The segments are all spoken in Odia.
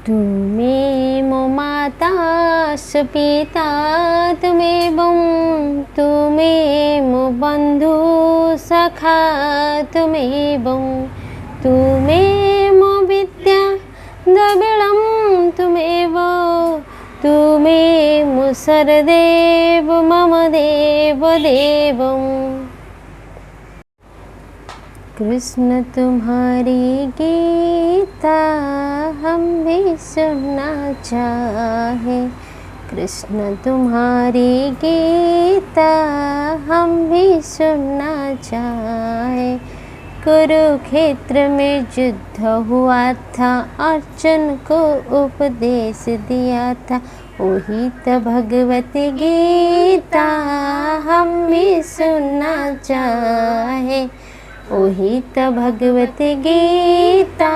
तुमे मो माता स पिता तुमेव तुमे मो बंधु सखा तुमेव तुमे मो विद्या द्रविणं तुमेव तुमे मो सरदेव मम देव देवम्। कृष्ण तुम्हारी गीता हम भी सुनना चाहे, कृष्ण तुम्हारी गीता हम भी सुनना चाहे। कुरुक्षेत्र में युद्ध हुआ था, अर्जुन को उपदेश दिया था, वही तो भगवत गीता हम भी सुनना चाहे, वही तो भगवत गीता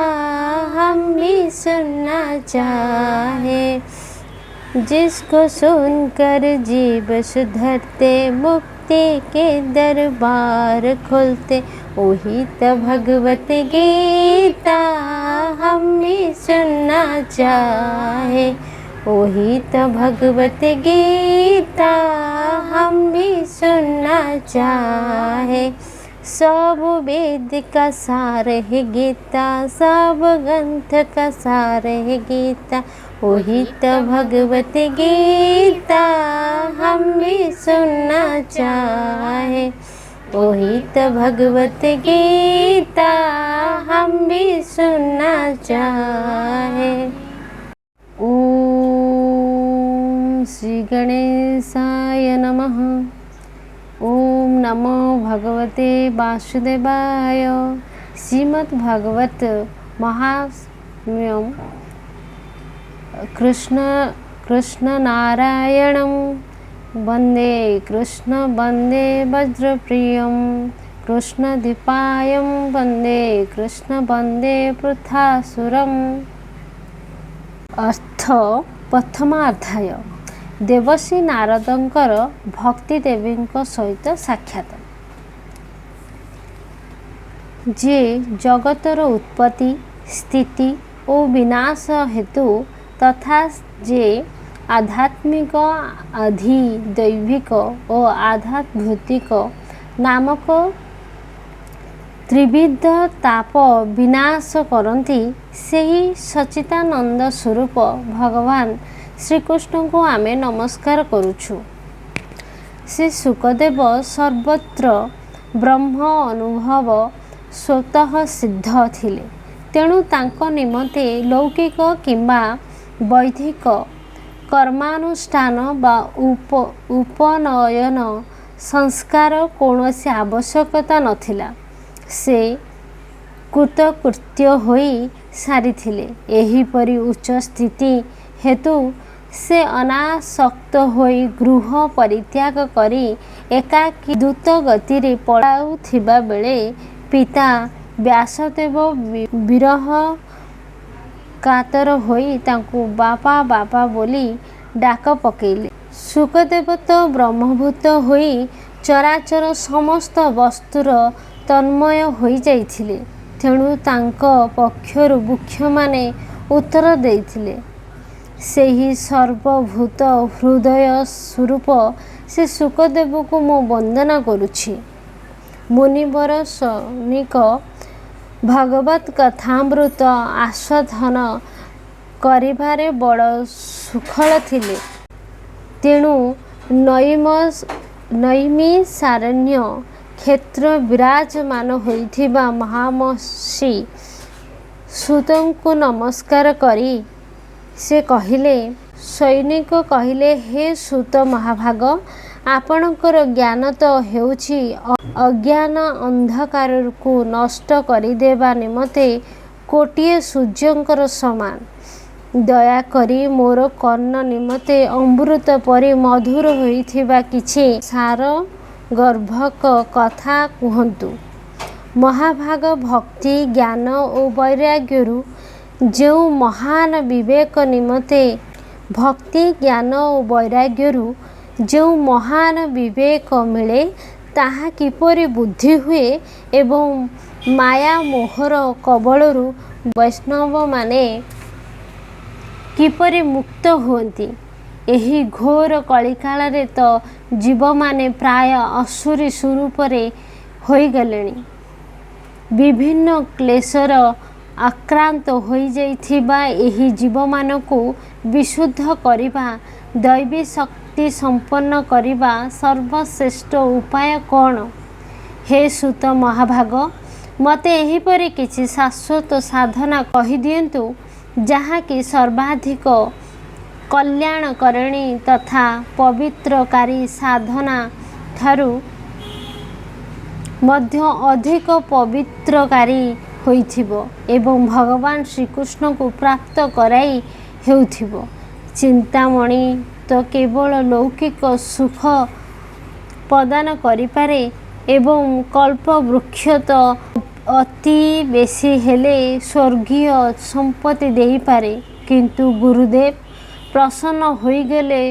हम भी सुनना चाहे। जिसको सुनकर जीव सुधरते, मुक्ति के दरबार खुलते, वही तो भगवत गीता हम भी सुनना चाहे, वही तो भगवत गीता हम भी सुनना चाहे। सब वेद का सार है गीता, सब ग्रंथ का सार है गीता, वही तो भगवत गीता हम भी सुनना चाहे, वही तो भगवत गीता हम भी सुनना चाहे। ओम श्री गणेशाय नमः। ओम नमो भगवते वासुदेवाय। श्रीमद् भागवत महात्म्यम कृष्ण नारायणं वंदे कृष्ण वंदे वज्रप्रियं कृष्णदीपायं वंदे कृष्ण वंदे पृथासुरम्। अर्थ प्रथमाध्याय। देवश्री नारदंकर भक्ति देवीଙ୍କ सहित साक्षात। जे जगतर उत्पत्ति स्थिति और विनाश हेतु तथा जे आध्यात्मिक अधिदैविक और आध्यात्मिक नामक त्रिविध ताप विनाश करती, सेही सच्चिदानंद स्वरूप भगवान श्रीकृष्ण को आमे नमस्कार करुछु। श्री सुखदेव सर्वत्र ब्रह्म अनुभव स्वतः सिद्ध थिले, तेणु तांको निमते लौकिक किंबा वैदिक कर्मानुष्ठान बा उपनयन संस्कार कौनसी आवश्यकता नथिला। से कृतकृत्य होई सारिथिले। एहीपरि उच्च स्थिति हेतु से अनासक्त होई गृह परित्याग करी एकाकी द्रुत गति रे पଳାଉଥିବା बेले पिता व्यासदेव विरह कातर होई तांकु बापा बापा बोली डाक पकेइले। सुखदेव तो ब्रह्मभूत होई चराचर समस्त वस्तुर तन्मय होई जाइथिले, तेणु तांक पक्षरु वृक्ष माने उत्तर देइथिले। सेही सर्वभूत हृदय स्वरूप से सुखदेव को मो वंदना करुछि। मुनिवर सैनिक भागवत कथामृत आस्वादन करिबारे बड़ सुखल थिले, तेणु नैमिषारण्य क्षेत्र विराजमान होइथिबा महामहर्षि सूतଙ୍କୁ नमस्कार करी से कहिले। सैनिक कहिले, हे सूत महाभाग, आपणकर ज्ञान तो हेउछि अज्ञान अंधकार को नष्ट करिदेवा निमते कोटिए सूर्यंकर समान। दया करी मोर कर्ण निमते अमृत परि मधुर होइथिबा किछि सार गर्भक कथा कुहंतु। महाभाग भक्ति ज्ञान और वैराग्यरु जो महान विवेक निमते भक्ति ज्ञान और वैराग्यरु जो महान विवेक मिले, ताहा किपरि बुद्धि हुए एवं माया मोहर कबलरु वैष्णव माने କିପରି ମୁକ୍ତ ହୁଅନ୍ତି? ଏହି ଘୋର କଳିକାଳରେ ତ ଜୀବମାନେ ପ୍ରାୟ ଅସୁରୀ ସ୍ୱରୂପରେ ହୋଇଗଲେଣି। ବିଭିନ୍ନ କ୍ଲେଶର ଆକ୍ରାନ୍ତ ହୋଇଯାଇଥିବା ଏହି ଜୀବମାନଙ୍କୁ ବିଶୁଦ୍ଧ କରିବା, ଦୈବୀ ଶକ୍ତି ସମ୍ପନ୍ନ କରିବା ସର୍ବଶ୍ରେଷ୍ଠ ଉପାୟ କ'ଣ? ହେ ସୁତ ମହାଭାଗ, ମୋତେ ଏହିପରି କିଛି ଶାଶ୍ୱତ ସାଧନା କହିଦିଅନ୍ତୁ, ଯାହାକି ସର୍ବାଧିକ କଲ୍ୟାଣକରିଣୀ ତଥା ପବିତ୍ରକାରୀ ସାଧନା ଠାରୁ ମଧ୍ୟ ଅଧିକ ପବିତ୍ରକାରୀ ହୋଇଥିବ ଏବଂ ଭଗବାନ ଶ୍ରୀକୃଷ୍ଣଙ୍କୁ ପ୍ରାପ୍ତ କରାଇ ହେଉଥିବ। ଚିନ୍ତାମଣି ତ କେବଳ ଲୌକିକ ସୁଖ ପ୍ରଦାନ କରିପାରେ ଏବଂ କଳ୍ପବୃକ୍ଷ ତ ଅତି ବେଶୀ ହେଲେ ସ୍ୱର୍ଗୀୟ ସମ୍ପତ୍ତି ଦେଇପାରେ, କିନ୍ତୁ ଗୁରୁଦେବ ପ୍ରସନ୍ନ ହୋଇଗଲେ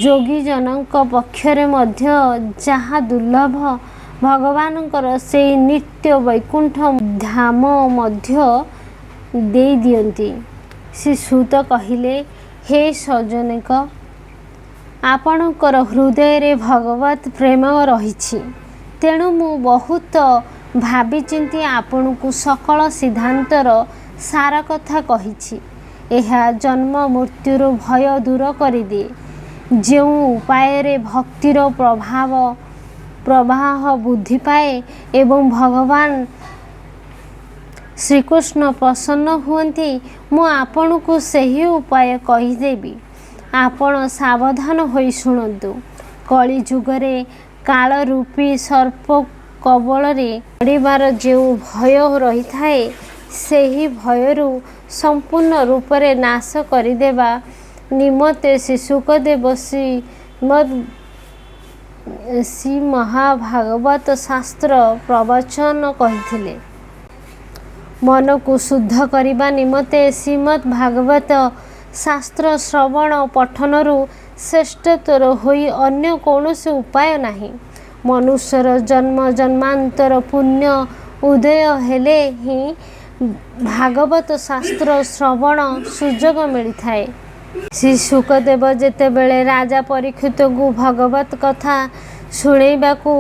ଯୋଗୀଜନଙ୍କ ପକ୍ଷରେ ମଧ୍ୟ ଯାହା ଦୁର୍ଲଭ, ଭଗବାନଙ୍କର ସେହି ନିତ୍ୟ ବୈକୁଣ୍ଠ ଧାମ ମଧ୍ୟ ଦେଇଦିଅନ୍ତି। ଶ୍ରୀ ସୁତ କହିଲେ, ହେ ସଜ୍ଜନିକ, ଆପଣଙ୍କର ହୃଦୟରେ ଭଗବତ୍ ପ୍ରେମ ରହିଛି, ତେଣୁ ମୁଁ ବହୁତ ଭାବିଚିନ୍ତି ଆପଣଙ୍କୁ ସକଳ ସିଦ୍ଧାନ୍ତର ସାର କଥା କହିଛି। ଏହା ଜନ୍ମ ମୃତ୍ୟୁର ଭୟ ଦୂର କରିଦିଏ। ଯେଉଁ ଉପାୟରେ ଭକ୍ତିର ପ୍ରବାହ ବୃଦ୍ଧି ପାଏ ଏବଂ ଭଗବାନ ଶ୍ରୀକୃଷ୍ଣ ପ୍ରସନ୍ନ ହୁଅନ୍ତି, ମୁଁ ଆପଣଙ୍କୁ ସେହି ଉପାୟ କହିଦେବି। ଆପଣ ସାବଧାନ ହୋଇ ଶୁଣନ୍ତୁ। କଳିଯୁଗରେ କାଳରୂପୀ ସର୍ପ କବଳରେ ପଡ଼ିବାର ଯେଉଁ ଭୟ ରହିଥାଏ, ସେହି ଭୟରୁ ସମ୍ପୂର୍ଣ୍ଣ ରୂପରେ ନାଶ କରିଦେବା ନିମନ୍ତେ ଶ୍ରୀ ଶୁକଦେବ ଶ୍ରୀମହାଭାଗବତ ଶାସ୍ତ୍ର ପ୍ରବଚନ କରିଥିଲେ। ମନକୁ ଶୁଦ୍ଧ କରିବା ନିମନ୍ତେ ଶ୍ରୀମଦ୍ ଭାଗବତ ଶାସ୍ତ୍ର ଶ୍ରବଣ ପଠନରୁ ଶ୍ରେଷ୍ଠତର ହୋଇ ଅନ୍ୟ କୌଣସି ଉପାୟ ନାହିଁ। ମନୁଷ୍ୟର ଜନ୍ମ ଜନ୍ମାନ୍ତର ପୁଣ୍ୟ ଉଦୟ ହେଲେ ହିଁ ଭାଗବତ ଶାସ୍ତ୍ର ଶ୍ରବଣ ସୁଯୋଗ ମିଳିଥାଏ। ଶ୍ରୀ ଶୁକଦେବ ଯେତେବେଳେ ରାଜା ପରୀକ୍ଷିତଙ୍କୁ ଭଗବତ କଥା ଶୁଣାଇବାକୁ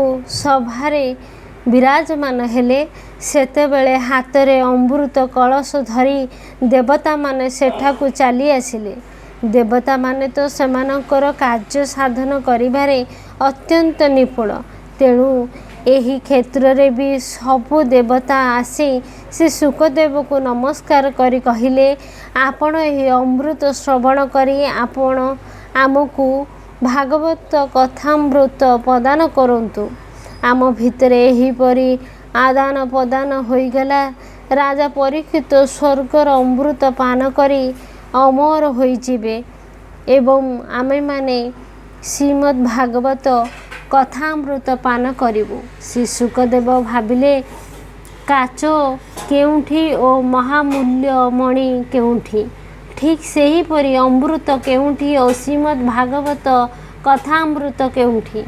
ସଭାରେ ବିରାଜମାନ ହେଲେ, ସେତେବେଳେ ହାତରେ ଅମୃତ କଳସ ଧରି ଦେବତାମାନେ ସେଠାକୁ ଚାଲି ଆସିଲେ। ଦେବତାମାନେ ତ ସେମାନଙ୍କର କାର୍ଯ୍ୟ ସାଧନ କରିବାରେ ଅତ୍ୟନ୍ତ ନିପୁଣ, ତେଣୁ ଏହି କ୍ଷେତ୍ରରେ ବି ସବୁ ଦେବତା ଆସି ଶ୍ରୀ ଶୁକଦେବଙ୍କୁ ନମସ୍କାର କରି କହିଲେ, ଆପଣ ଏହି ଅମୃତ ଶ୍ରବଣ କରି ଆପଣ ଆମକୁ ଭାଗବତ କଥାମୃତ ପ୍ରଦାନ କରନ୍ତୁ। ଆମ ଭିତରେ ଏହିପରି ଆଦାନ ପ୍ରଦାନ ହୋଇଗଲା। ରାଜା ପରୀକ୍ଷିତ ସ୍ୱର୍ଗର ଅମୃତ ପାନ କରି ଅମର ହୋଇଯିବେ ଏବଂ ଆମେମାନେ ଶ୍ରୀମଦ୍ ଭାଗବତ କଥାମୃତ ପାନ କରିବୁ। ଶ୍ରୀ ଶୁକଦେବ ଭାବିଲେ, କାଚ କେଉଁଠି ଓ ମହାମୂଲ୍ୟ ମଣି କେଉଁଠି? ଠିକ୍ ସେହିପରି ଅମୃତ କେଉଁଠି ଓ ଶ୍ରୀମଦ୍ ଭାଗବତ କଥାମୃତ କେଉଁଠି?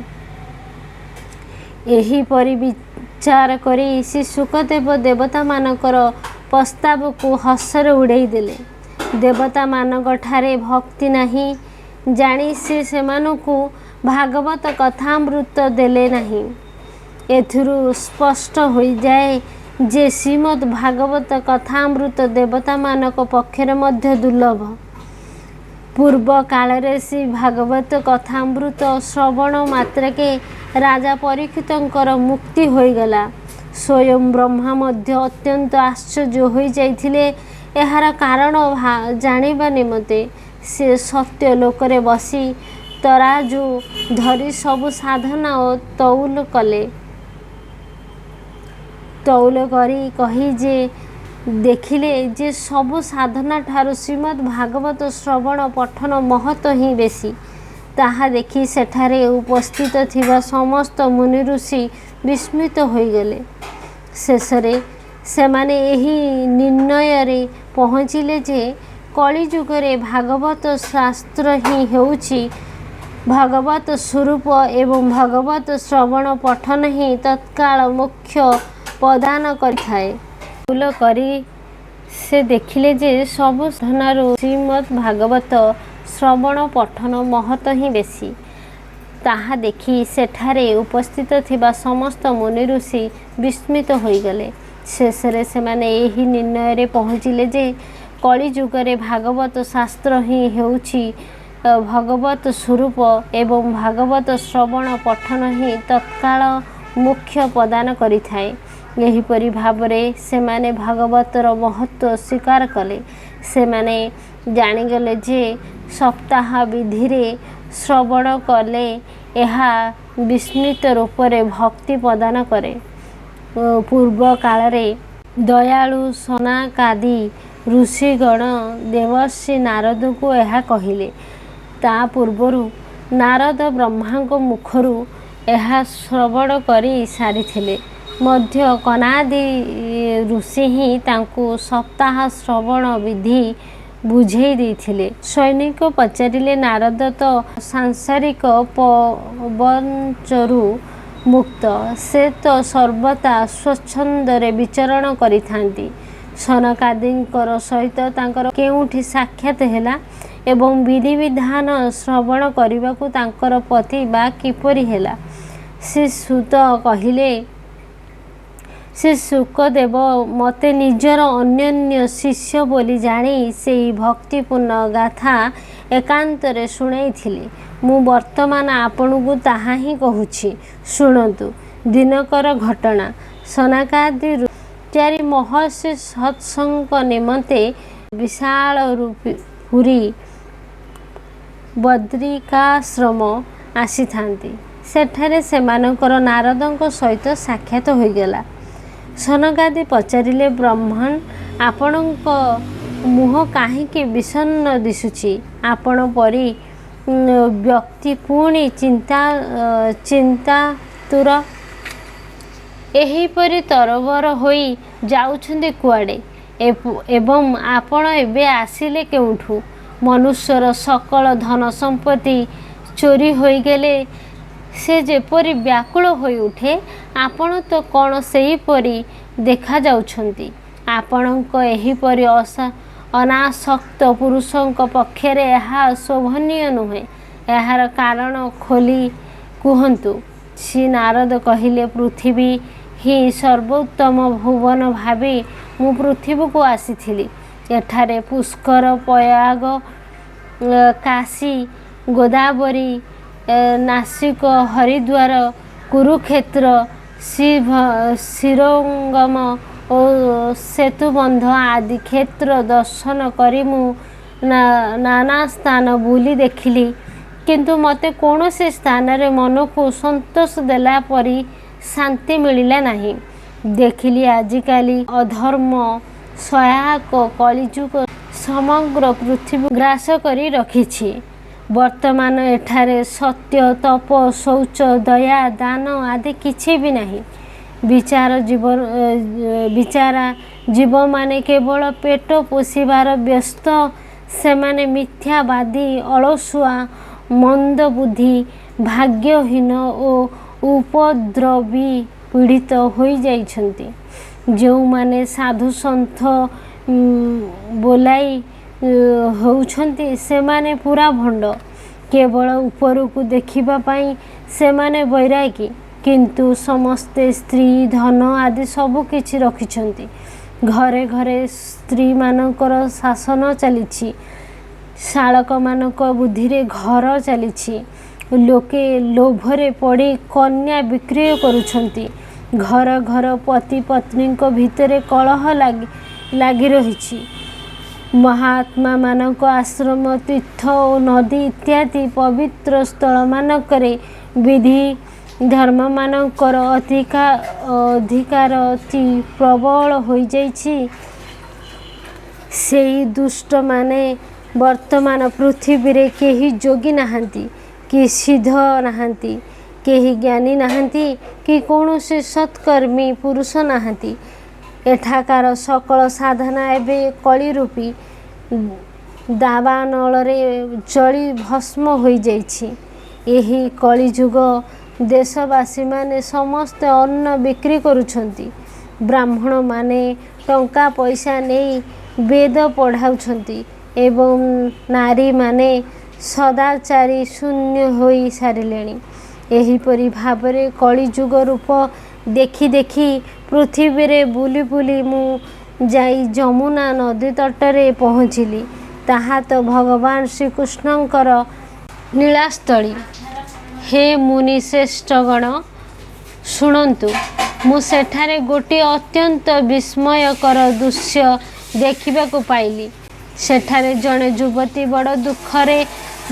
ଏହିପରି ବିଚାର କରି ଶ୍ରୀ ଶୁକଦେବ ଦେବତାମାନଙ୍କର ପ୍ରସ୍ତାବକୁ ହସରେ ଉଡ଼ାଇ ଦେଲେ। ଦେବତାମାନଙ୍କଠାରେ ଭକ୍ତି ନାହିଁ ଜାଣି ସେ ସେମାନଙ୍କୁ ଭାଗବତ କଥାମୃତ ଦେଲେ ନାହିଁ। ଏଥିରୁ ସ୍ପଷ୍ଟ ହୋଇଯାଏ ଯେ ଶ୍ରୀମଦ୍ ଭାଗବତ କଥାମୃତ ଦେବତାମାନଙ୍କ ପକ୍ଷରେ ମଧ୍ୟ ଦୁର୍ଲଭ। ପୂର୍ବ କାଳରେ ଶ୍ରୀ ଭାଗବତ କଥାମୃତ ଶ୍ରବଣ ମାତ୍ରକେ ରାଜା ପରୀକ୍ଷିତଙ୍କର ମୁକ୍ତି ହୋଇଗଲା। ସ୍ୱୟଂ ବ୍ରହ୍ମା ମଧ୍ୟ ଅତ୍ୟନ୍ତ ଆଶ୍ଚର୍ଯ୍ୟ ହୋଇଯାଇଥିଲେ। ଏହାର କାରଣ ଜାଣିବା ନିମନ୍ତେ ସେ ସତ୍ୟ ଲୋକରେ ବସି ତରାଜୁ ଧରି ସବୁ ସାଧନା ଓ ତଉଲ କଲେ। ତଉଲ କରି କହି ଯେ ଦେଖିଲେ ଯେ ସବୁ ସାଧନା ଠାରୁ ଶ୍ରୀମଦ୍ ଭାଗବତ ଶ୍ରବଣ ପଠନ ମହତ୍ୱ ହିଁ ବେଶୀ। ତାହା ଦେଖି ସେଠାରେ ଉପସ୍ଥିତ ଥିବା ସମସ୍ତ ମୁନି ଋଷି ବିସ୍ମିତ ହୋଇଗଲେ। ଶେଷରେ ସେମାନେ ଏହି ନିର୍ଣ୍ଣୟରେ ପହଞ୍ଚିଲେ ଯେ କଳିଯୁଗରେ ଭାଗବତ ଶାସ୍ତ୍ର ହିଁ ହେଉଛି ଭଗବତ ସ୍ୱରୂପ ଏବଂ ଭଗବତ ଶ୍ରବଣ ପଠନ ହିଁ ତତ୍କାଳ ମୋକ୍ଷ ପ୍ରଦାନ କରିଥାଏ। ତଉଲ କରି ସେ ଦେଖିଲେ ଯେ ସବୁ ସାଧନାରୁ ଶ୍ରୀମଦ୍ ଭାଗବତ ଶ୍ରବଣ ପଠନ ମହତ୍ଵ ହିଁ ବେଶୀ। ତାହା ଦେଖି ସେଠାରେ ଉପସ୍ଥିତ ଥିବା ସମସ୍ତ ମୁନି ଋଷି ବିସ୍ମିତ ହୋଇଗଲେ। ଶେଷରେ ସେମାନେ ଏହି ନିର୍ଣ୍ଣୟରେ ପହଞ୍ଚିଲେ ଯେ କଳି ଯୁଗରେ ଭାଗବତ ଶାସ୍ତ୍ର ହିଁ ହେଉଛି ଭଗବତ ସ୍ୱରୂପ ଏବଂ ଭାଗବତ ଶ୍ରବଣ ପଠନ ହିଁ ତତ୍କାଳ ମୁଖ୍ୟ ପ୍ରଦାନ କରିଥାଏ। ଏହିପରି ଭାବରେ ସେମାନେ ଭାଗବତର ମହତ୍ଵ ସ୍ୱୀକାର କଲେ। ସେମାନେ ଜାଣିଗଲେ ଯେ ସପ୍ତାହ ବିଧିରେ ଶ୍ରବଣ କଲେ ଏହା ବିସ୍ମୃତ ରୂପରେ ଭକ୍ତି ପ୍ରଦାନ କରେ। ପୂର୍ବ କାଳରେ ଦୟାଳୁ ସନକାଦି ଋଷିଗଣ ଦେବର୍ଷି ନାରଦଙ୍କୁ ଏହା କହିଲେ। ତା ପୂର୍ବରୁ ନାରଦ ବ୍ରହ୍ମାଙ୍କ ମୁଖରୁ ଏହା ଶ୍ରବଣ କରି ସାରିଥିଲେ ମଧ୍ୟ କନାଦି ଋଷି ହିଁ ତାଙ୍କୁ ସପ୍ତାହ ଶ୍ରବଣ ବିଧି ବୁଝେଇ ଦେଇଥିଲେ। ସୈନିକ ପଚାରିଲେ ନାରଦ ତ ସାଂସାରିକ ପ୍ରପଞ୍ଚରୁ ମୁକ୍ତ, ସେ ତ ସର୍ବଦା ସ୍ୱଚ୍ଛନ୍ଦରେ ବିଚରଣ କରିଥାନ୍ତି। ସନକାଦିଙ୍କର ସହିତ ତାଙ୍କର କେଉଁଠି ସାକ୍ଷାତ ହେଲା ଏବଂ ବିଧିବିଧାନ ଶ୍ରବଣ କରିବାକୁ ତାଙ୍କର ପତି ବା କିପରି ହେଲା? ଶ୍ରୀ ସୁତ କହିଲେ, ଶ୍ରୀ ଶୁକଦେବ ମୋତେ ନିଜର ଅନନ୍ୟ ଶିଷ୍ୟ ବୋଲି ଜାଣି ସେହି ଭକ୍ତିପୂର୍ଣ୍ଣ ଗାଥା ଏକାନ୍ତରେ ଶୁଣାଇଥିଲେ। ମୁଁ ବର୍ତ୍ତମାନ ଆପଣଙ୍କୁ ତାହା ହିଁ କହୁଛି, ଶୁଣନ୍ତୁ। ଦିନକର ଘଟଣା। ସନକାଦି ଚାରି ମହର୍ଷି ସତ୍ସଙ୍ଗ ନିମନ୍ତେ ବିଶାଳ ପୁରୀ ବଦ୍ରିକାଶ୍ରମ ଆସିଥାନ୍ତି। ସେଠାରେ ସେମାନଙ୍କର ନାରଦଙ୍କ ସହିତ ସାକ୍ଷାତ ହୋଇଗଲା। ସନକାଦି ପଚାରିଲେ, ବ୍ରହ୍ମନ୍, ଆପଣଙ୍କ ମୁହଁ କାହିଁକି ବିଷଣ୍ଣ ଦିଶୁଛି? ଆପଣ ପରି ବ୍ୟକ୍ତି ପୁଣି ଚିନ୍ତାତୁର ଏହିପରି ତରବର ହୋଇ ଯାଉଛନ୍ତି କୁଆଡ଼େ? ଏବଂ ଆପଣ ଏବେ ଆସିଲେ କେଉଁଠୁ? ମନୁଷ୍ୟର ସକଳ ଧନ ସମ୍ପତ୍ତି ଚୋରି ହୋଇଗଲେ ସେ ଯେପରି ବ୍ୟାକୁଳ ହୋଇଉଠେ, ଆପଣ ତ କ'ଣ ସେହିପରି ଦେଖାଯାଉଛନ୍ତି? ଆପଣଙ୍କ ଏହିପରି ଅନାସକ୍ତ ପୁରୁଷଙ୍କ ପକ୍ଷରେ ଏହା ଶୋଭନୀୟ ନୁହେଁ। ଏହାର କାରଣ ଖୋଲି କୁହନ୍ତୁ। ଶ୍ରୀ ନାରଦ କହିଲେ, ପୃଥିବୀ ହିଁ ସର୍ବୋତ୍ତମ ଭୁବନ ଭାବି ମୁଁ ପୃଥିବୀକୁ ଆସିଥିଲି। ଏଠାରେ ପୁଷ୍କର, ପ୍ରୟାଗ, କାଶୀ, ଗୋଦାବରୀ, ନାସିକ, ହରିଦ୍ୱାର, କୁରୁକ୍ଷେତ୍ର, ଶ୍ରୀରଙ୍ଗମ ଓ ସେତୁବନ୍ଧ ଆଦି କ୍ଷେତ୍ର ଦର୍ଶନ କରି ମୁଁ ନାନା ସ୍ଥାନ ବୁଲି ଦେଖିଲି, କିନ୍ତୁ ମୋତେ କୌଣସି ସ୍ଥାନରେ ମନକୁ ସନ୍ତୋଷ ଦେଲା ପରି ଶାନ୍ତି ମିଳିଲା ନାହିଁ। ଦେଖିଲି ଆଜିକାଲି ଅଧର୍ମ ସହାୟକ କଳିଯୁଗ ସମଗ୍ର ପୃଥିବୀ ଗ୍ରାସ କରି ରଖିଛି। ବର୍ତ୍ତମାନ ଏଠାରେ ସତ୍ୟ, ତପ, ଶୌଚ, ଦୟା, ଦାନ ଆଦି କିଛି ବି ନାହିଁ। ବିଚାରା ଜୀବମାନେ କେବଳ ପେଟ ପୋଷିବାର ବ୍ୟସ୍ତ। ସେମାନେ ମିଥ୍ୟାବାଦୀ, ଅଳସୁଆ, ମନ୍ଦବୁଦ୍ଧି, ଭାଗ୍ୟହୀନ ଓ ଉପଦ୍ରବୀ ପୀଡ଼ିତ ହୋଇଯାଇଛନ୍ତି। ଯେଉଁମାନେ ସାଧୁସନ୍ଥ ବୋଲାଇ ହେଉଛନ୍ତି ସେମାନେ ପୁରା ଭଣ୍ଡ। କେବଳ ଉପରକୁ ଦେଖିବା ପାଇଁ ସେମାନେ ବୈରାଗୀ, କିନ୍ତୁ ସମସ୍ତେ ସ୍ତ୍ରୀ, ଧନ ଆଦି ସବୁ କିଛି ରଖିଛନ୍ତି। ଘରେ ଘରେ ସ୍ତ୍ରୀମାନଙ୍କର ଶାସନ ଚାଲିଛି। ଶାଳକମାନଙ୍କ ବୁଦ୍ଧିରେ ଘର ଚାଲିଛି। ଲୋକେ ଲୋଭରେ ପଡ଼ି କନ୍ୟା ବିକ୍ରୟ କରୁଛନ୍ତି। ଘର ଘର ପତି ପତ୍ନୀଙ୍କ ଭିତରେ କଳହ ଲାଗି ରହିଛି। ମହାତ୍ମାମାନଙ୍କ ଆଶ୍ରମ, ତୀର୍ଥ ଓ ନଦୀ ଇତ୍ୟାଦି ପବିତ୍ର ସ୍ଥଳମାନଙ୍କରେ ବିଧି ଧର୍ମମାନଙ୍କର ଅଧିକାର ଅତି ପ୍ରବଳ ହୋଇଯାଇଛି। ସେହି ଦୁଷ୍ଟମାନେ ବର୍ତ୍ତମାନ ପୃଥିବୀରେ କେହି ଯୋଗୀ ନାହାନ୍ତି, କି ସିଦ୍ଧ ନାହାନ୍ତି, କେହି ଜ୍ଞାନୀ ନାହାନ୍ତି, କି କୌଣସି ସତ୍କର୍ମୀ ପୁରୁଷ ନାହାନ୍ତି। ଏଠାକାର ସକଳ ସାଧନା ଏବେ କଳିରୂପୀ ଦାବାନଳରେ ଜଳି ଭସ୍ମ ହୋଇଯାଇଛି। ଏହି କଳିଯୁଗ ଦେଶବାସୀମାନେ ସମସ୍ତେ ଅନ୍ନ ବିକ୍ରି କରୁଛନ୍ତି। ବ୍ରାହ୍ମଣମାନେ ଟଙ୍କା ପଇସା ନେଇ ବେଦ ପଢ଼ାଉଛନ୍ତି ଏବଂ ନାରୀମାନେ ସଦାଚାରୀ ଶୂନ୍ୟ ହୋଇ ସାରିଲେଣି। ଏହିପରି ଭାବରେ କଳିଯୁଗ ରୂପ ଦେଖି ଦେଖି ପୃଥିବୀରେ ବୁଲି ବୁଲି ମୁଁ ଯାଇ ଯମୁନା ନଦୀ ତଟରେ ପହଞ୍ଚିଲି। ତାହା ତ ଭଗବାନ ଶ୍ରୀକୃଷ୍ଣଙ୍କର ଲୀଳାସ୍ଥଳୀ। ହେ ମୁନିଶ୍ରେଷ୍ଠଗଣ, ଶୁଣନ୍ତୁ, ମୁଁ ସେଠାରେ ଗୋଟିଏ ଅତ୍ୟନ୍ତ ବିସ୍ମୟକର ଦୃଶ୍ୟ ଦେଖିବାକୁ ପାଇଲି। ସେଠାରେ ଜଣେ ଯୁବତୀ ବଡ଼ ଦୁଃଖରେ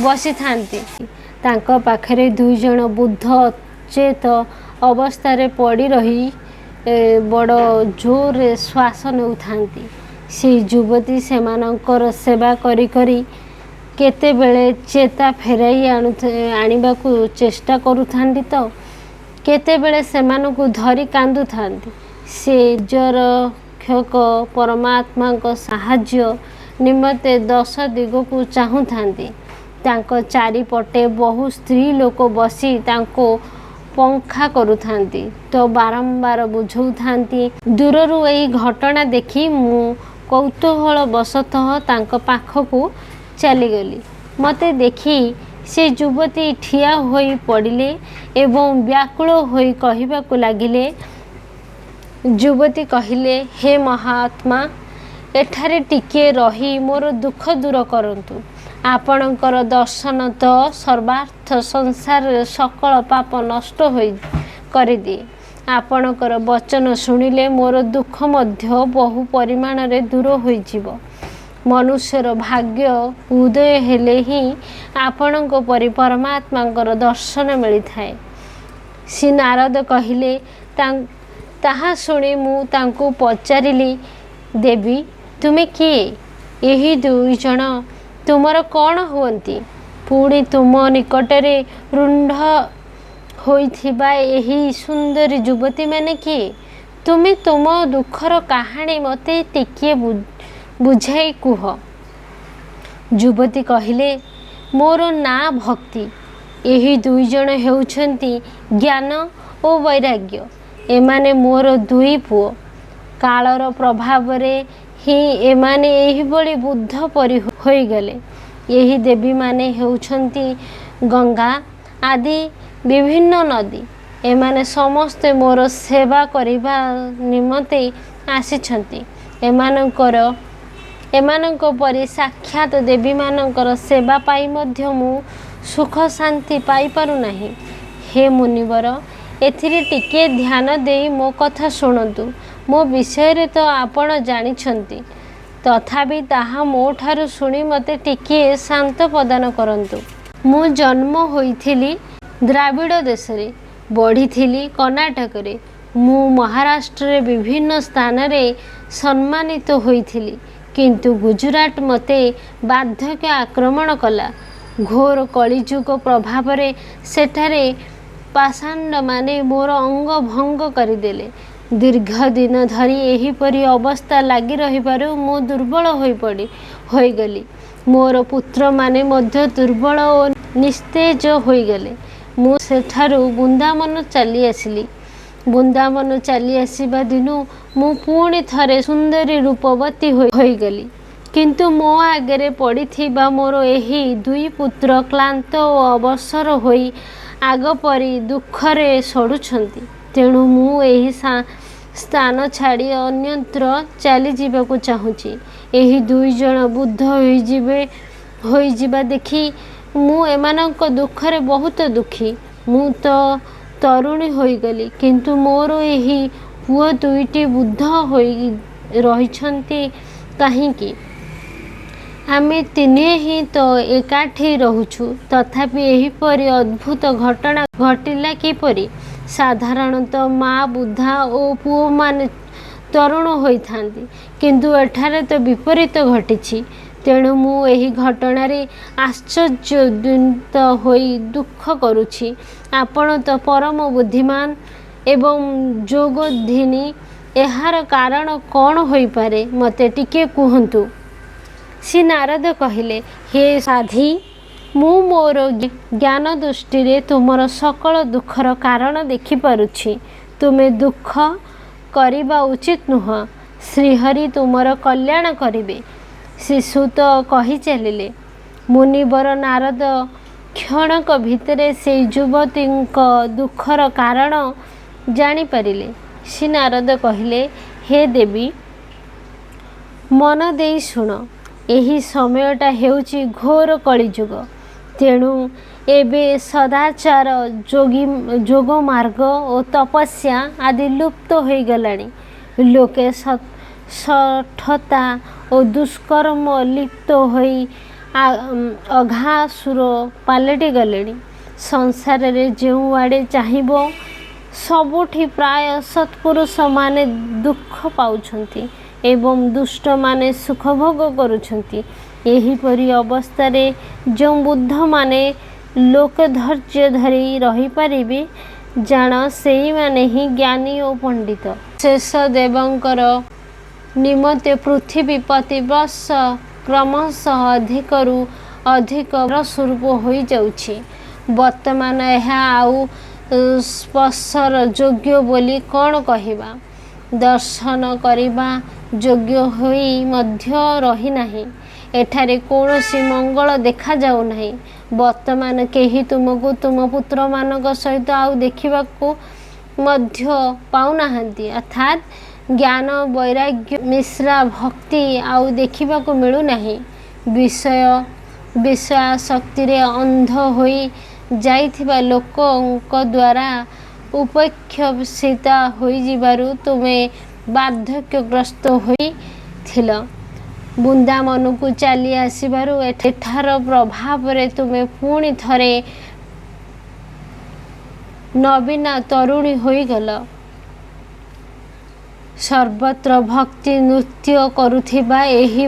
ବସିଥାନ୍ତି। ତାଙ୍କ ପାଖରେ 2 ଜଣ ବୃଦ୍ଧ ଅଚେତ ଅବସ୍ଥାରେ ପଡ଼ି ରହି ବଡ଼ ଜୋରରେ ଶ୍ୱାସ ନେଉଥାନ୍ତି। ସେହି ଯୁବତୀ ସେମାନଙ୍କର ସେବା କରି କରି କେତେବେଳେ ଚେତା ଫେରାଇ ଆଣିବାକୁ ଚେଷ୍ଟା କରୁଥାନ୍ତି ତ କେତେବେଳେ ସେମାନଙ୍କୁ ଧରି କାନ୍ଦୁଥାନ୍ତି। ସେ ଜରକ୍ଷକ ପରମାତ୍ମାଙ୍କ ସାହାଯ୍ୟ ନିମନ୍ତେ 10 ଦିଗକୁ ଚାହୁଁଥାନ୍ତି। ତାଙ୍କ ଚାରିପଟେ ବହୁ ସ୍ତ୍ରୀ ଲୋକ ବସି ତାଙ୍କୁ ପଙ୍ଖା କରୁଥାନ୍ତି ତ ବାରମ୍ବାର ବୁଝାଉଥାନ୍ତି। ଦୂରରୁ ଏହି ଘଟଣା ଦେଖି ମୁଁ କୌତୂହଳବଶତଃ ତାଙ୍କ ପାଖକୁ ଚାଲିଗଲି। ମୋତେ ଦେଖି ସେ ଯୁବତୀ ଠିଆ ହୋଇ ପଡ଼ିଲେ ଏବଂ ବ୍ୟାକୁଳ ହୋଇ କହିବାକୁ ଲାଗିଲେ। ଯୁବତୀ କହିଲେ, ହେ ମହାତ୍ମା, ଏଠାରେ ଟିକିଏ ରହି ମୋର ଦୁଃଖ ଦୂର କରନ୍ତୁ। ଆପଣଙ୍କର ଦର୍ଶନ ତ ସର୍ବାର୍ଥ ସଂସାରର ସକଳ ପାପ ନଷ୍ଟ କରିଦିଏ। ଆପଣଙ୍କର ବଚନ ଶୁଣିଲେ ମୋର ଦୁଃଖ ମଧ୍ୟ ବହୁ ପରିମାଣରେ ଦୂର ହୋଇଯିବ। ମନୁଷ୍ୟର ଭାଗ୍ୟ ଉଦୟ ହେଲେ ହିଁ ଆପଣଙ୍କ ପରି ପରମାତ୍ମାଙ୍କର ଦର୍ଶନ ମିଳିଥାଏ। ଶ୍ରୀ ନାରଦ କହିଲେ। ତାହା ଶୁଣି ମୁଁ ତାଙ୍କୁ ପଚାରିଲି, ଦେବୀ, ତୁମେ କିଏ? ଏହି 2 ଜଣ ତୁମର କ'ଣ ହୁଅନ୍ତି? ପୁଣି ତୁମ ନିକଟରେ ରୁଣ୍ଡ ହୋଇଥିବା ଏହି ସୁନ୍ଦରୀ ଯୁବତୀମାନେ କିଏ? ତୁମେ ତୁମ ଦୁଃଖର କାହାଣୀ ମୋତେ ଟିକିଏ ବୁଝାଇ କୁହ। ଯୁବତୀ କହିଲେ, ମୋର ନାଁ ଭକ୍ତି। ଏହି 2 ଜଣ ହେଉଛନ୍ତି ଜ୍ଞାନ ଓ ବୈରାଗ୍ୟ। ଏମାନେ ମୋର 2 ପୁଅ। କାଳର ପ୍ରଭାବରେ ହିଁ ଏମାନେ ଏହିଭଳି ବୁଦ୍ଧ ପରି ହୋଇଗଲେ। ଏହି ଦେବୀମାନେ ହେଉଛନ୍ତି ଗଙ୍ଗା ଆଦି ବିଭିନ୍ନ ନଦୀ। ଏମାନେ ସମସ୍ତେ ମୋର ସେବା କରିବା ନିମନ୍ତେ ଆସିଛନ୍ତି। ଏମାନଙ୍କ ପରି ସାକ୍ଷାତ ଦେବୀମାନଙ୍କର ସେବା ପାଇ ମଧ୍ୟ ମୁଁ ସୁଖ ଶାନ୍ତି ପାଇପାରୁନାହିଁ। ହେ ମୁନିବର, ଏଥିରେ ଟିକିଏ ଧ୍ୟାନ ଦେଇ ମୋ କଥା ଶୁଣନ୍ତୁ। ମୋ ବିଷୟରେ ତ ଆପଣ ଜାଣିଛନ୍ତି, ତଥାପି ତାହା ମୋ ଠାରୁ ଶୁଣି ମୋତେ ଟିକିଏ ଶାନ୍ତ ପ୍ରଦାନ କରନ୍ତୁ। ମୁଁ ଜନ୍ମ ହୋଇଥିଲି ଦ୍ରାବିଡ଼ ଦେଶରେ, ବଢ଼ିଥିଲି କର୍ଣ୍ଣାଟକରେ। ମୁଁ ମହାରାଷ୍ଟ୍ରରେ ବିଭିନ୍ନ ସ୍ଥାନରେ ସମ୍ମାନିତ ହୋଇଥିଲି, କିନ୍ତୁ ଗୁଜରାଟ ମୋତେ ବାର୍ଦ୍ଧକ୍ୟ ଆକ୍ରମଣ କଲା। ଘୋର କଳିଯୁଗ ପ୍ରଭାବରେ ସେଠାରେ ପାଷାଣ୍ଡମାନେ ମୋର ଅଙ୍ଗ ଭଙ୍ଗ କରିଦେଲେ। ଦୀର୍ଘ ଦିନ ଧରି ଏହିପରି ଅବସ୍ଥା ଲାଗି ରହିବାରୁ ମୁଁ ଦୁର୍ବଳ ହୋଇଗଲି। ମୋର ପୁତ୍ରମାନେ ମଧ୍ୟ ଦୁର୍ବଳ ଓ ନିସ୍ତେଜ ହୋଇଗଲେ। ମୁଁ ସେଠାରୁ ବୃନ୍ଦାବନ ଚାଲି ଆସିଲି। ବୃନ୍ଦାବନ ଚାଲି ଆସିବା ଦିନୁ ମୁଁ ପୁଣି ଥରେ ସୁନ୍ଦରୀ ରୂପବତୀ ହୋଇଗଲି। କିନ୍ତୁ ମୋ ଆଗରେ ପଡ଼ିଥିବା ମୋର ଏହି 2 ପୁତ୍ର କ୍ଳାନ୍ତ ଓ ଅବସର ହୋଇ ଆଗପରି ଦୁଃଖରେ ସଢ଼ୁଛନ୍ତି। ତେଣୁ ମୁଁ ଏହି ସ୍ଥାନ ଛାଡ଼ି ଅନ୍ୟତ୍ର ଚାଲିଯିବାକୁ ଚାହୁଁଛି। ଏହି 2 ଜଣ ବୃଦ୍ଧ ହୋଇଯିବା ଦେଖି ମୁଁ ଏମାନଙ୍କ ଦୁଃଖରେ ବହୁତ ଦୁଃଖୀ। ମୁଁ ତ ତରୁଣୀ ହୋଇଗଲି, କିନ୍ତୁ ମୋର ଏହି ପୁଅ 2ଟି ବୃଦ୍ଧ ହୋଇ ରହିଛନ୍ତି କାହିଁକି? ଆମେ 3 ହିଁ ତ ଏକାଠି ରହୁଛୁ, ତଥାପି ଏହିପରି ଅଦ୍ଭୁତ ଘଟଣା ଘଟିଲା କିପରି? ସାଧାରଣତଃ ମା ବୃଦ୍ଧା ଓ ପୁଅମାନେ ତରୁଣ ହୋଇଥାନ୍ତି, କିନ୍ତୁ ଏଠାରେ ତ ବିପରୀତ ଘଟିଛି। ତେଣୁ ମୁଁ ଏହି ଘଟଣାରେ ଆଶ୍ଚର୍ଯ୍ୟୋଦ୍ବିତ ହୋଇ ଦୁଃଖ କରୁଛି। ଆପଣ ତ ପରମ ବୁଦ୍ଧିମାନ ଏବଂ ଯୋଗଧିନୀ। ଏହାର କାରଣ କ'ଣ ହୋଇପାରେ, ମୋତେ ଟିକିଏ କୁହନ୍ତୁ। ଶ୍ରୀ ନାରଦ କହିଲେ, ହେ ସାଧ୍ୱୀ, ମୁଁ ମୋର ଜ୍ଞାନ ଦୃଷ୍ଟିରେ ତୁମର ସକଳ ଦୁଃଖର କାରଣ ଦେଖିପାରୁଛି। ତୁମେ ଦୁଃଖ କରିବା ଉଚିତ ନୁହେଁ। ଶ୍ରୀହରି ତୁମର କଲ୍ୟାଣ କରିବେ। ଶ୍ରୀସୁତ କହି ଚାଲିଲେ। ମୁନିବର ନାରଦ କ୍ଷଣକ ଭିତରେ ସେଇ ଯୁବତୀଙ୍କ ଦୁଃଖର କାରଣ ଜାଣିପାରିଲେ। ଶ୍ରୀ ନାରଦ କହିଲେ, ହେ ଦେବୀ, ମନ ଦେଇ ଶୁଣ। ଏହି ସମୟଟା ହେଉଛି ଘୋର କଳିଯୁଗ। ତେଣୁ ଏବେ ସଦାଚାର, ଯୋଗ ମାର୍ଗ ଓ ତପସ୍ୟା ଆଦି ଲୁପ୍ତ ହୋଇଗଲାଣି। ଲୋକେ ଶଠତା ଓ ଦୁଷ୍କର୍ମ ଲିପ୍ତ ହୋଇ ଅଘାସୁର ପାଲଟି ଗଲେଣି। ସଂସାରରେ ଯେଉଁଆଡ଼େ ଚାହିଁବ ସବୁଠି ପ୍ରାୟ ସତ୍ପୁରୁଷମାନେ ଦୁଃଖ ପାଉଛନ୍ତି ଏବଂ ଦୁଷ୍ଟମାନେ ସୁଖ ଭୋଗ କରୁଛନ୍ତି। ଏହିପରି ଅବସ୍ଥାରେ ଯେଉଁ ବୁଦ୍ଧମାନେ ଲୋକ ଧୈର୍ଯ୍ୟ ଧରି ରହିପାରିବେ, ଜାଣ ସେଇମାନେ ହିଁ ଜ୍ଞାନୀ ଓ ପଣ୍ଡିତ। ଶେଷ ଦେବଙ୍କର ନିମନ୍ତେ ପୃଥିବୀ ପ୍ରତିବର୍ଷ କ୍ରମଶଃ ଅଧିକରୁ ଅଧିକ ସ୍ୱରୂପ ହୋଇଯାଉଛି। ବର୍ତ୍ତମାନ ଏହା ଆଉ ସ୍ପର୍ଶର ଯୋଗ୍ୟ ବୋଲି କ'ଣ କହିବା? ଦର୍ଶନ କରିବା ଯୋଗ୍ୟ ହୋଇ ମଧ୍ୟ ରହିନାହିଁ। ଏଠାରେ କୌଣସି ମଙ୍ଗଳ ଦେଖାଯାଉନାହିଁ। ବର୍ତ୍ତମାନ କେହି ତୁମକୁ ତୁମ ପୁତ୍ରମାନଙ୍କ ସହିତ ଆଉ ଦେଖିବାକୁ ମଧ୍ୟ ପାଉନାହାନ୍ତି। ଅର୍ଥାତ୍ ଜ୍ଞାନ, ବୈରାଗ୍ୟ ମିଶ୍ରା ଭକ୍ତି ଆଉ ଦେଖିବାକୁ ମିଳୁନାହିଁ। ବିଷୟାସକ୍ତିରେ ଅନ୍ଧ ହୋଇ ଯାଇଥିବା ଲୋକଙ୍କ ଦ୍ୱାରା ଉପେକ୍ଷିତ ହୋଇଯିବାରୁ ତୁମେ ବାର୍ଦ୍ଧକ୍ୟଗ୍ରସ୍ତ ହୋଇଥିଲ। ବୃନ୍ଦାବନକୁ ଚାଲି ଆସିବାରୁ ଏଠାର ପ୍ରଭାବରେ ତୁମେ ପୁଣି ଥରେ ନବୀନା ତରୁଣୀ ହୋଇଗଲ। ସର୍ବତ୍ର ଭକ୍ତି ନୃତ୍ୟ କରୁଥିବା ଏହି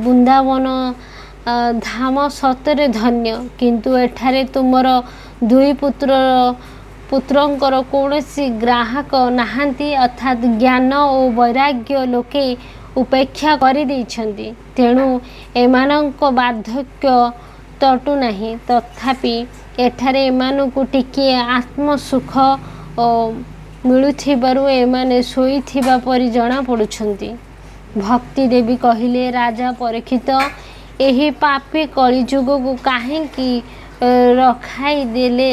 ବୃନ୍ଦାବନ ଧାମ ସତରେ ଧନ୍ୟ। କିନ୍ତୁ ଏଠାରେ ତୁମର ଦୁଇ ପୁତ୍ରଙ୍କର କୌଣସି ଗ୍ରାହକ ନାହାନ୍ତି। ଅର୍ଥାତ୍ ଜ୍ଞାନ ଓ ବୈରାଗ୍ୟ ଲୋକେ ଉପେକ୍ଷା କରିଦେଇଛନ୍ତି। ତେଣୁ ଏମାନଙ୍କ ବାର୍ଦ୍ଧକ୍ୟ ତଟୁ ନାହିଁ। ତଥାପି ଏଠାରେ ଏମାନଙ୍କୁ ଟିକିଏ ଆତ୍ମସୁଖ ମିଳୁଥିବାରୁ ଏମାନେ ଶୋଇଥିବା ପରି ଜଣାପଡ଼ୁଛନ୍ତି। ଭକ୍ତି ଦେବୀ କହିଲେ, ରାଜା ପରୀକ୍ଷିତ, ଏହି ପାପୀ କଳିଯୁଗକୁ କାହିଁକି ରଖାଇଦେଲେ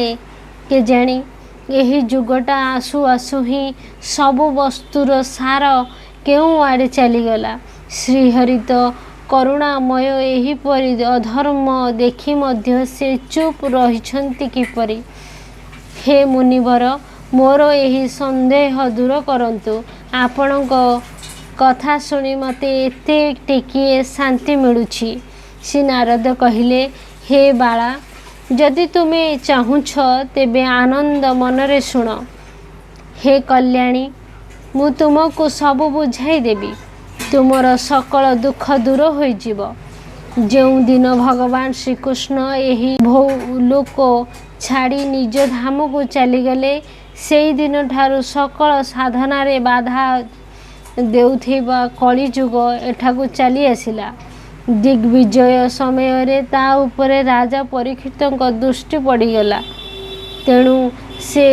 କେଜାଣି? ଏହି ଯୁଗଟା ଆସୁ ଆସୁ ହିଁ ସବୁ ବସ୍ତୁର ସାର କେଉଁଆଡ଼େ ଚାଲିଗଲା। ଶ୍ରୀହରି ତ କରୁଣାମୟ। ଏହିପରି ଅଧର୍ମ ଦେଖି ମଧ୍ୟ ସେ ଚୁପ୍ ରହିଛନ୍ତି କିପରି? ହେ ମୁନିବର, ମୋର ଏହି ସନ୍ଦେହ ଦୂର କରନ୍ତୁ। ଆପଣଙ୍କ କଥା ଶୁଣି ମୋତେ ଏତେ ଟିକିଏ ଶାନ୍ତି ମିଳୁଛି। ଶ୍ରୀ ନାରଦ କହିଲେ, ହେ ବାଳା, ଯଦି ତୁମେ ଚାହୁଁଛ ତେବେ ଆନନ୍ଦ ମନରେ ଶୁଣ। ହେ କଲ୍ୟାଣୀ, ମୁଁ ତୁମକୁ ସବୁ ବୁଝାଇ ଦେବି। ତୁମର ସକଳ ଦୁଃଖ ଦୂର ହୋଇଯିବ। ଯେଉଁଦିନ ଭଗବାନ ଶ୍ରୀକୃଷ୍ଣ ଏହି ଭୂଲୋକ ଛାଡ଼ି ନିଜ ଧାମକୁ ଚାଲିଗଲେ, ସେଇଦିନ ଠାରୁ ସକଳ ସାଧନାରେ ବାଧା ଦେଉଥିବା କଳିଯୁଗ ଏଠାକୁ ଚାଲି ଆସିଲା। ଦିଗ୍ବିଜୟ ସମୟରେ ତା ଉପରେ ରାଜା ପରୀକ୍ଷିତଙ୍କ ଦୃଷ୍ଟି ପଡ଼ିଗଲା। ତେଣୁ ସେ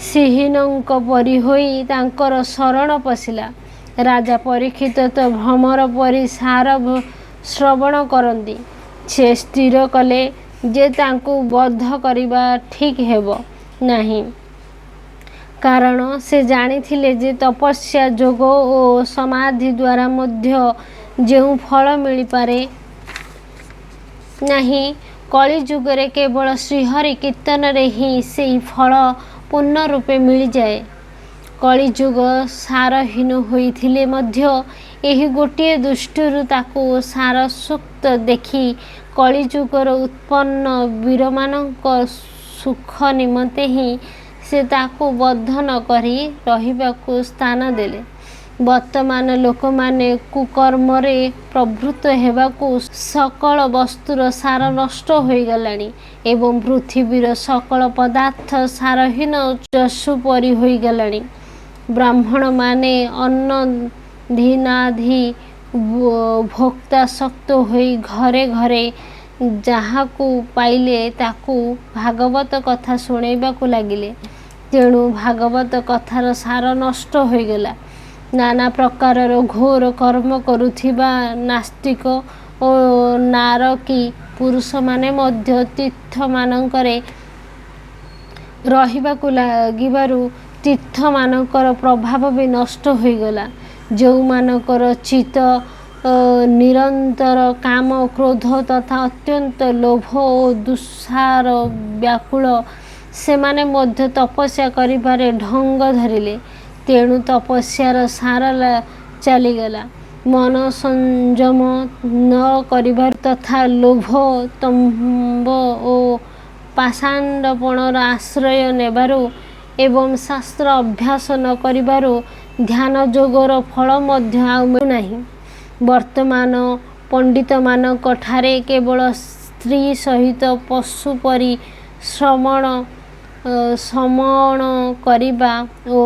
ସିଂହୀନଙ୍କ ପରି ହୋଇ ତାଙ୍କର ଶରଣ ପଶିଲା। ରାଜା ପରୀକ୍ଷିତ ତ ଭ୍ରମର ପରି ସାର ଶ୍ରବଣ କରନ୍ତି। ସେ ସ୍ଥିର କଲେ ଯେ ତାଙ୍କୁ ବଧ କରିବା ଠିକ୍ ହେବ ନାହିଁ। କାରଣ ସେ ଜାଣିଥିଲେ ଯେ ତପସ୍ୟା, ଯୋଗ ଓ ସମାଧି ଦ୍ୱାରା ମଧ୍ୟ ଯେଉଁ ଫଳ ମିଳିପାରେ ନାହିଁ, କଳିଯୁଗରେ କେବଳ ଶ୍ରୀହରି କୀର୍ତ୍ତନରେ ହିଁ ସେହି ଫଳ ପୂର୍ଣ୍ଣ ରୂପେ ମିଳିଯାଏ। କଳିଯୁଗ ସାରହୀନ ହୋଇଥିଲେ ମଧ୍ୟ ଏହି ଗୋଟିଏ ଦୃଷ୍ଟିରୁ ତାକୁ ସାରସୁକ୍ତ ଦେଖି କଳିଯୁଗର ଉତ୍ପନ୍ନ ବୀରମାନଙ୍କ ସୁଖ ନିମନ୍ତେ ହିଁ ସେ ତାକୁ ବଦ୍ଧ ନ କରି ରହିବାକୁ ସ୍ଥାନ ଦେଲେ। ବର୍ତ୍ତମାନ ଲୋକମାନେ କୁକର୍ମରେ ପ୍ରବୃତ୍ତ ହେବାକୁ ସକଳ ବସ୍ତୁର ସାର ନଷ୍ଟ ହୋଇଗଲାଣି ଏବଂ ପୃଥିବୀର ସକଳ ପଦାର୍ଥ ସାରହୀନ ଯଶୁ ପରି ହୋଇଗଲାଣି। ବ୍ରାହ୍ମଣମାନେ ଅନ୍ନଧୀନାଧି ଭୋକ୍ତାସକ୍ତ ହୋଇ ଘରେ ଘରେ ଯାହାକୁ ପାଇଲେ ତାକୁ ଭାଗବତ କଥା ଶୁଣାଇବାକୁ ଲାଗିଲେ। ତେଣୁ ଭାଗବତ କଥାର ସାର ନଷ୍ଟ ହୋଇଗଲା। ନାନା ପ୍ରକାରର ଘୋର କର୍ମ କରୁଥିବା ନାସ୍ତିକ ଓ ନାରକୀ ପୁରୁଷମାନେ ମଧ୍ୟ ତୀର୍ଥମାନଙ୍କରେ ରହିବାକୁ ଲାଗିବାରୁ ତୀର୍ଥମାନଙ୍କର ପ୍ରଭାବ ବି ନଷ୍ଟ ହୋଇଗଲା। ଯେଉଁମାନଙ୍କର ଚିତ୍ତ ନିରନ୍ତର କାମ କ୍ରୋଧ ତଥା ଅତ୍ୟନ୍ତ ଲୋଭ ଓ ଦୁଃସାର ବ୍ୟାକୁଳ, ସେମାନେ ମଧ୍ୟ ତପସ୍ୟା କରିବାରେ ଢଙ୍ଗ ଧରିଲେ। ତେଣୁ ତପସ୍ୟାର ସାର ଚାଲିଗଲା ମନ ସଂଯମ ନ କରିବାରୁ ତଥା ଲୋଭ ଦମ୍ଭ ଓ ପାଷାଣ୍ଡପଣର ଆଶ୍ରୟ ନେବାରୁ ଏବଂ ଶାସ୍ତ୍ର ଅଭ୍ୟାସ ନ କରିବାରୁ ଧ୍ୟାନ ଯୋଗର ଫଳ ମଧ୍ୟ ଆଉ ମିଳୁନାହିଁ। ବର୍ତ୍ତମାନ ପଣ୍ଡିତମାନଙ୍କ ଠାରେ କେବଳ ସ୍ତ୍ରୀ ସହିତ ପଶୁ ପରି ସମଣ କରିବା ଓ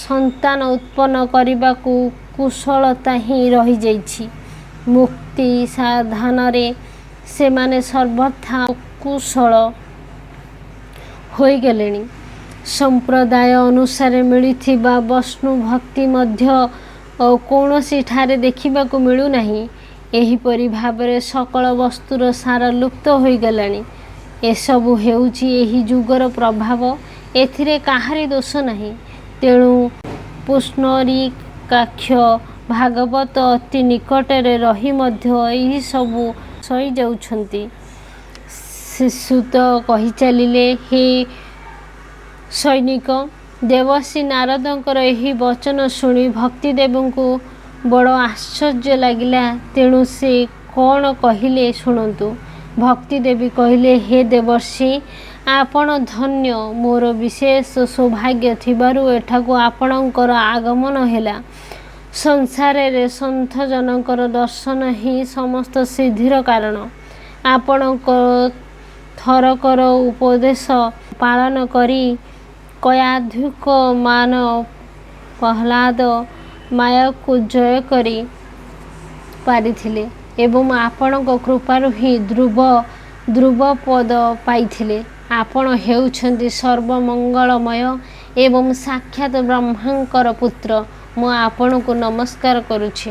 ସନ୍ତାନ ଉତ୍ପନ୍ନ କରିବାକୁ କୁଶଳତା ହିଁ ରହିଯାଇଛି। ମୁକ୍ତି ସାଧନରେ ସେମାନେ ସର୍ବଥା ଅକୁଶଳ ହୋଇଗଲେଣି। ସମ୍ପ୍ରଦାୟ ଅନୁସାରେ ମିଳିଥିବା ବୈଷ୍ଣୁ ଭକ୍ତି ମଧ୍ୟ କୌଣସିଠାରେ ଦେଖିବାକୁ ମିଳୁନାହିଁ। ଏହିପରି ଭାବରେ ସକଳ ବସ୍ତୁର ସାର ଲୁପ୍ତ ହୋଇଗଲାଣି। ଏସବୁ ହେଉଛି ଏହି ଯୁଗର ପ୍ରଭାବ, ଏଥିରେ କାହାରି ଦୋଷ ନାହିଁ। ତେଣୁ ପୁଣ୍ଡରୀକାକ୍ଷ ଭାଗବତ ଅତି ନିକଟରେ ରହି ମଧ୍ୟ ଏହିସବୁ ସହିଯାଉଛନ୍ତି। ଶ୍ରୀସୁତ କହିଚାଲିଲେ, ହେ ସୈନିକ! ଦେବର୍ଷି ନାରଦଙ୍କର ଏହି ବଚନ ଶୁଣି ଭକ୍ତିଦେବଙ୍କୁ ବଡ଼ ଆଶ୍ଚର୍ଯ୍ୟ ଲାଗିଲା। ତେଣୁ ସେ କ'ଣ କହିଲେ ଶୁଣନ୍ତୁ। ଭକ୍ତିଦେବୀ କହିଲେ, ହେ ଦେବର୍ଷି, ଆପଣ ଧନ୍ୟ। ମୋର ବିଶେଷ ସୌଭାଗ୍ୟ ଥିବାରୁ ଏଠାକୁ ଆପଣଙ୍କର ଆଗମନ ହେଲା। ସଂସାରରେ ସନ୍ଥଜନଙ୍କର ଦର୍ଶନ ହିଁ ସମସ୍ତ ସିଦ୍ଧିର କାରଣ। ଆପଣଙ୍କ ଥରକର ଉପଦେଶ ପାଳନ କରି କୟାଧ୍ୟୁକ ମାନ ପ୍ରହ୍ଲାଦ ମାୟାକୁ ଜୟ କରି ପାରିଥିଲେ ଏବଂ ଆପଣଙ୍କ କୃପାରୁ ହିଁ ଧ୍ରୁବପଦ ପାଇଥିଲେ। ଆପଣ ହେଉଛନ୍ତି ସର୍ବମଙ୍ଗଳମୟ ଏବଂ ସାକ୍ଷାତ ବ୍ରହ୍ମାଙ୍କର ପୁତ୍ର। ମୁଁ ଆପଣଙ୍କୁ ନମସ୍କାର କରୁଛି।